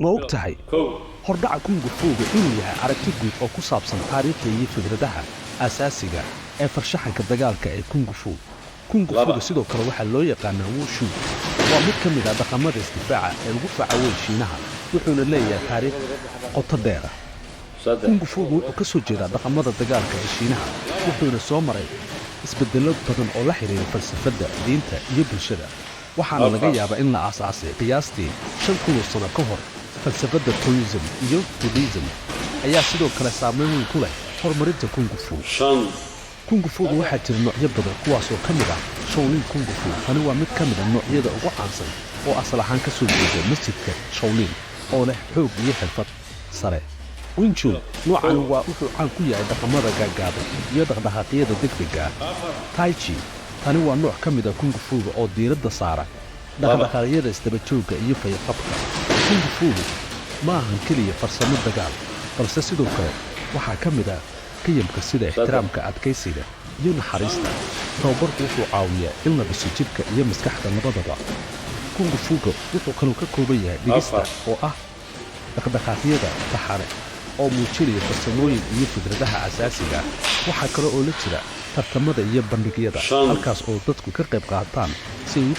ma og tahay hordhaca kungu fuuga inuu yahay aragti guud oo ku saabsan taariikhda iyo fikradaha asaasiga ee farshaxanka dagaalka ee kungu fuu kungu fuuga sidoo kale waxaa loo yaqaanaa wushu waa mid ka mid ah dhaqamada isdifaaca ee lagu facaweyn shiinaha wuxuuna leeyahay taariikh qoto dheer ah kungu fuuga wuxuu ka soo jeedaa dhaqamada dagaalka ee shiinaha wuxuuna soo maray isbeddello badan oo la xidhiira falsafadda diinta iyo bulshada waxaana laga yaabaa in la aasaasay qiyaastii 5,000 sano ka hor falsafadda Taoism iyo Buddhism ayaa sidoo kale saameyn weyn ku leh horumarinta kungu fuu kungu fuuga waxaa jira noocyo badan kuwaasoo ka mid ah Shaolin kungu fuu tani waa mid ka mid ah noocyada ugu caansan oo asal ahaan ka soo jeeda masjidka Shaolin oo leh xoog iyo xirfad sare Wing Chun noocan waa wuxuu caan ku yahay dhaqamada gaagaaban iyo dhaqdhaqaaqyada degdega ah Tai Chi tani waa nooc ka mid ah kungu fuuga oo diiradda saara dhaqdhaqaaqyada isdaba joogga iyo fayqabka kungu fuuga ma ahan keliya farsamo dagaal balse sidoo kale waxaa ka mid ah qiyamka sida ixtiraamka adkaysiga iyo naxariista tababarku wuxuu caawiyaa in la dhiso jidhka iyo maskaxda labadaba kungu fuuga wuxuu kaloo ka kooban yahay dhigista oo ah dhaqdhaqaaqyada taxane oo muujinaya farsamooyin iyo fikradaha asaasiga ah waxaa kale oo la jira tartamada iyo bandhigyada halkaas oo dadku ka qayb qaataan si ay u